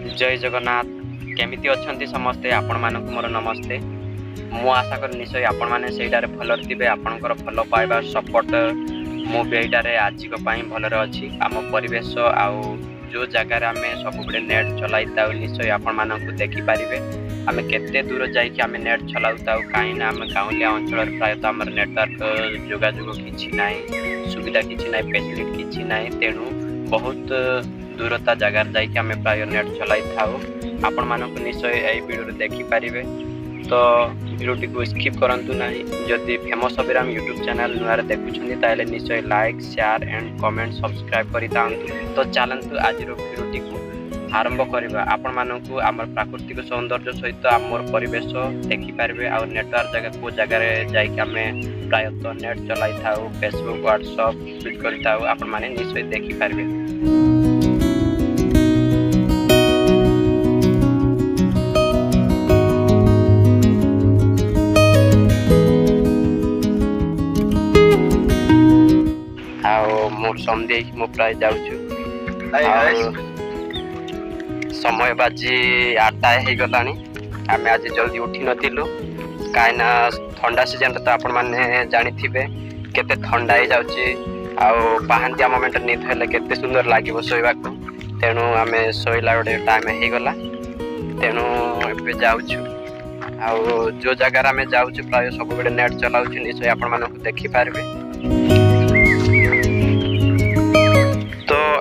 जय जगन्नाथ। केमिति अछंती समस्ते आपण मानक मोर नमस्ते। मु आशा कर निश्चय आपण माने सेइडारे भलर थिबे। आपणकर भल पाइबा सपोर्ट मु बेइडारे आजिक पई भलर अछि। आम परिवेश आउ जो जगार आमे सबुबडे नेट चलाइताउ निश्चय आपण मानक देखि पारिबे। आमे केते दूर जाई कि आमे नेट चलाउताउ काई ना आमे गाउँलिया अंचल प्रायतः हमर नेटवर्क जोगाजोग किछि नाइ, सुविधा किछि नाइ, फैसिलिटी किछि नाइ। तेणु बहुत दूरता जगार जाइए आम प्राय नेट चलाई थाउ। आपण मानक निश्चय यही वीडियो देखि पारिबे। तो वीडियोटी को स्किप करंतु नहीं। जदि फेमस अभिराम यूट्यूब चैनल नुआर देखुछन्ती ताले निश्चय like share and comment subscribe करि तांतु। तो चलंतु आज वीडियोटी को आरंभ करबा। आपण मानकु हमर प्राकृतिक सौंदर्य सहित हमर परिवेश देखि पारिबे। आ नेटवर्क जगह को जगह रे जाई कि हमें प्रायतः नेट चलाई थाउ, फेसबुक व्हाट्सएप यूज करि थाउ। आपण माने निश्चय देखि पारिबे। मोर समझे मु प्राय जाऊँ समय बाजी 8टा हो गलानी। आम आज जल्दी उठी नथिलु काई ना ठंडा सीजन तो आपण माने जानी थिबे केते ठंडा हो जाउची। आउ पाहांतिया मोमेंट निद हेले केते सुंदर लागिवो सोइबाकू। तेणु आमे सोइला गोटे टाइम हो गला। तेणु एबे जाउछु। आउ जो जगह आमे जाउछु प्राय सब बेले नेट चलाउछु। निश्चय आपण मानकु देखि पारबे।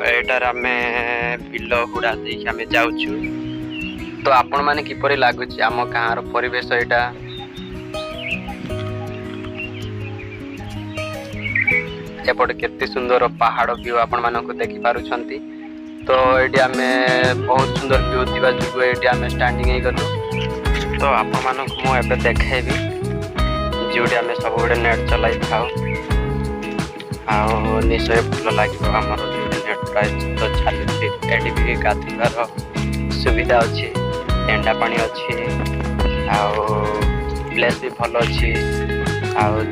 एटार आमे बिल हुड़ा देखि आमे जाउछु। तो आपण माने किपरि लागुछि आम गाँर परिवेश एटा। एपटे केते सुंदर पहाड़ व्यू आपण मानकु देखि पारुछंती। तो एटी आमे बहुत सुंदर व्यू दिबा जुगु एटी आमे स्टैंडिंग हे गलु। तो आपण मानकु मु एबे देखेबी जोडी आमे सब बडे नेट चलाई थाउ। आउ निश्चय भल लागिबो हमर प्राइस तो चलुची। एटी भी गाधुआर सुविधा अच्छी, टेंडा पानी अच्छी, प्लेस भी भल अच्छी।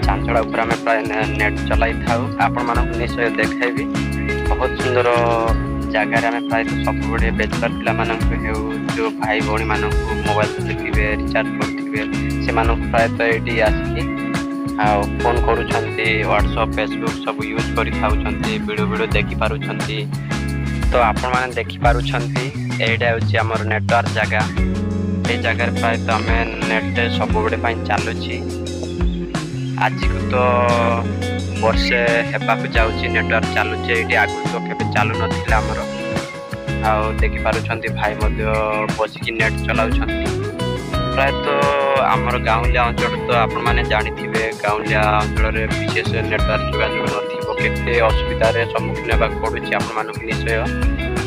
चांचड़ा ऊपर आम प्राय नेट चलाई थाउ। आपण मानक निश्चय देखेबी बहुत सुंदर जगार आम प्राय सब बड़े बेचलर पिला जो भाई भौणी मानक मोबाइल चलुवे रिचार्ज करुवे से प्रायतः ये आसिक फोन करुछंती। व्हाट्सएप फेसबुक सब यूज करि थाउछंती, वीडियो देखि पारुछंती। तो आपण माने देखि पारुछंती एटा होची हमर नेटवर्क जगह। ए जगह प्राय तो हमें नेट सब बडे पई चालुची। आज को तो वर्षे हेबाकु जाउची नेटवर्क चालुची। एटी आगु तो केबे चालु नथिला हमर। आ देखि पारुछंती भाई मध्य बसिकी नेट चलाउछंती। प्राय तो आमर गाउँलिया अंचल तो आपण माने जानी थिबे गाउँलिया अंचल रे विशेष नेटवर्क जोगाजोग नथिबो केते असुविधा रे सम्मुखीन हेबाक पडुची। आपण मानक निश्चय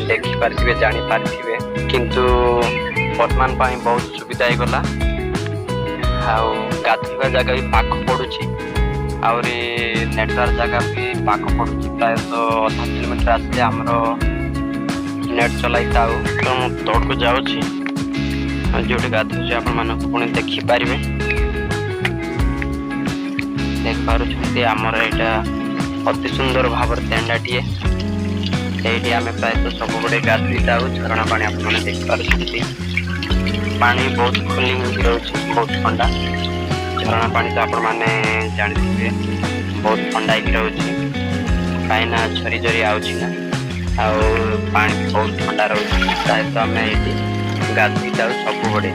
देखि पारथिबे जानि पारथिबे। किंतु वर्तमान पई बहुत सुविधा हे गला। आउ गाधुवा जगह भी पाख पडुची आउरी नेटवर्क जगह भी पाख पडुची। प्राय तो 1/2 किलोमीटर आसे हमरो नेट चलाई ताउ। तो मु तोड़ को जाउची जोटे गाधुचे आपण मानक पुणी देखि पारिबे। देख पारुछंती हमर एटा अति सुंदर भाबर तेंडाटीए। एठी आमे प्राय तो सब बडे गाधुई ताउ। झरणा पानी आपण माने देख पारुछंती। पानी बहुत कूलिंग रहउछि, बहुत ठंडा। झरणा पानी तो आपण माने जानिथिबे बहुत ठंडा ही रहउछि। काई ना झरी झरी आउछि ना। आउ पानी बहुत ठंडा रहउछि। प्राय तो आमे एठी गाधुई ताउ सब बडे।